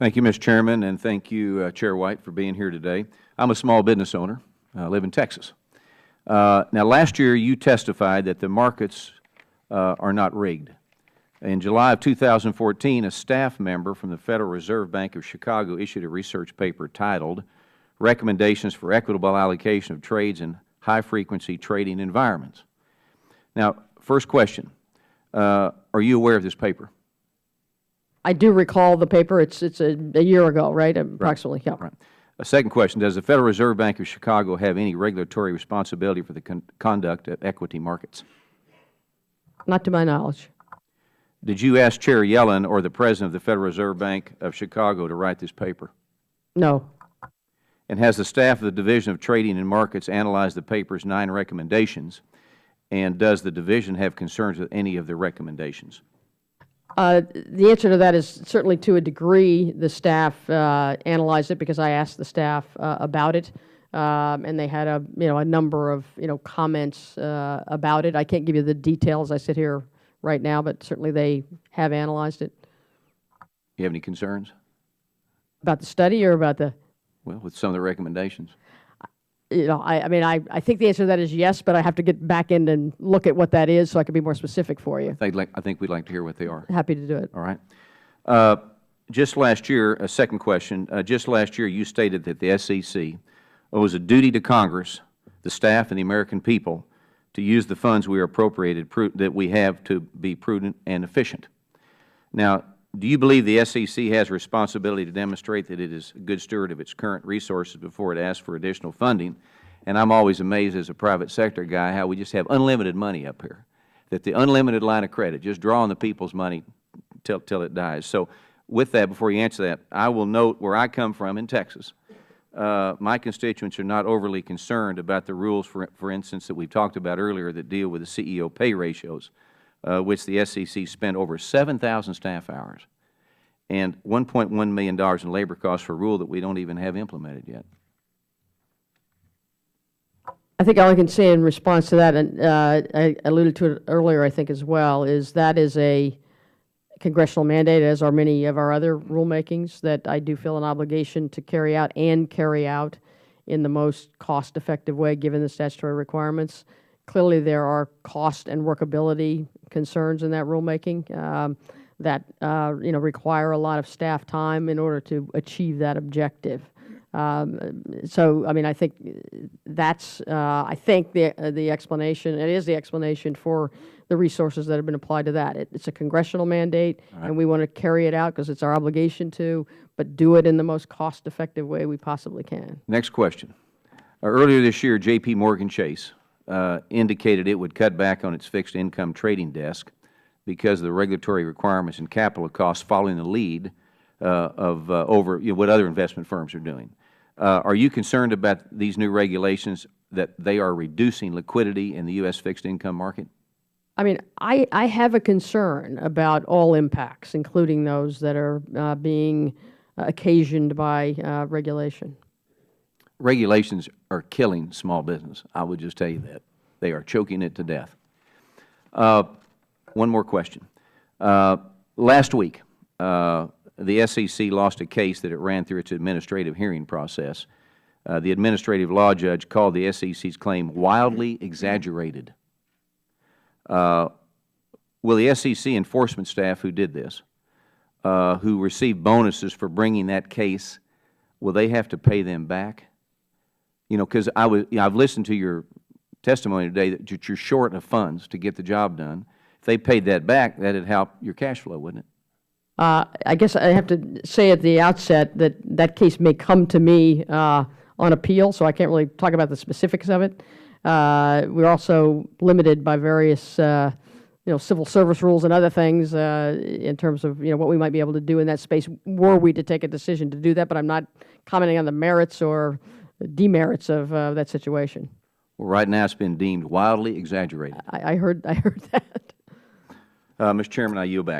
Thank you, Mr. Chairman, and thank you, Chair White, for being here today. I'm a small business owner. I live in Texas. Now, last year you testified that the markets are not rigged. In July of 2014, a staff member from the Federal Reserve Bank of Chicago issued a research paper titled Recommendations for Equitable Allocation of Trades in High-Frequency Trading Environments. Now, first question, are you aware of this paper? I do recall the paper. It's a year ago, right? Approximately, yeah. Right. A second question, does the Federal Reserve Bank of Chicago have any regulatory responsibility for the conduct of equity markets? Not to my knowledge. Did you ask Chair Yellen or the President of the Federal Reserve Bank of Chicago to write this paper? No. And has the staff of the Division of Trading and Markets analyzed the paper's 9 recommendations, and does the division have concerns with any of the recommendations? The answer to that is certainly to a degree. The staff analyzed it because I asked the staff about it, and they had a number of comments about it. I can't give you the details. I sit here right now, but certainly they have analyzed it. You have any concerns? About the study or about the? Well, with some of the recommendations. I mean, I think the answer to that is yes, but I have to get back in and look at what that is so I can be more specific for you. I think we'd like to hear what they are. Happy to do it. All right. Just last year, a second question, just last year you stated that the SEC owes a duty to Congress, the staff, and the American people to use the funds we are appropriated, that we have, to be prudent and efficient. Now, do you believe the SEC has a responsibility to demonstrate that it is a good steward of its current resources before it asks for additional funding? And I'm always amazed as a private sector guy how we just have unlimited money up here, that the unlimited line of credit, just drawing the people's money till it dies. So with that, before you answer that, I will note where I come from in Texas. My constituents are not overly concerned about the rules, for instance, that we've talked about earlier that deal with the CEO pay ratios, which the SEC spent over 7,000 staff hours and $1.1 million in labor costs for a rule that we don't even have implemented yet. I think all I can say in response to that, and I alluded to it earlier, I think, as well, is that is a congressional mandate, as are many of our other rulemakings, that I do feel an obligation to carry out in the most cost-effective way, given the statutory requirements. Clearly, there are cost and workability concerns in that rulemaking that require a lot of staff time in order to achieve that objective. So, I mean, I think that's the explanation. It is the explanation for the resources that have been applied to that. It's a congressional mandate, and we want to carry it out because it's our obligation to, but do it in the most cost-effective way we possibly can. Next question. Earlier this year, J.P. Morgan Chase indicated it would cut back on its fixed income trading desk because of the regulatory requirements and capital costs following the lead of over what other investment firms are doing. Are you concerned about these new regulations, that they are reducing liquidity in the U.S. fixed income market? I mean, I have a concern about all impacts, including those that are being occasioned by regulation. Regulations are killing small business. I would just tell you that. They are choking it to death. One more question. Last week, the SEC lost a case that it ran through its administrative hearing process. The administrative law judge called the SEC's claim wildly exaggerated. Will the SEC enforcement staff who did this, who received bonuses for bringing that case, will they have to pay them back? Because I've listened to your testimony today that you're short of funds to get the job done. If they paid that back, that would help your cash flow, wouldn't it? I guess I have to say at the outset that that case may come to me on appeal, so I can't really talk about the specifics of it. We're also limited by various civil service rules and other things in terms of what we might be able to do in that space were we to take a decision to do that, but I'm not commenting on the merits or demerits of that situation. Well, right now it's been deemed wildly exaggerated. I heard that. Mr. Chairman, I yield back.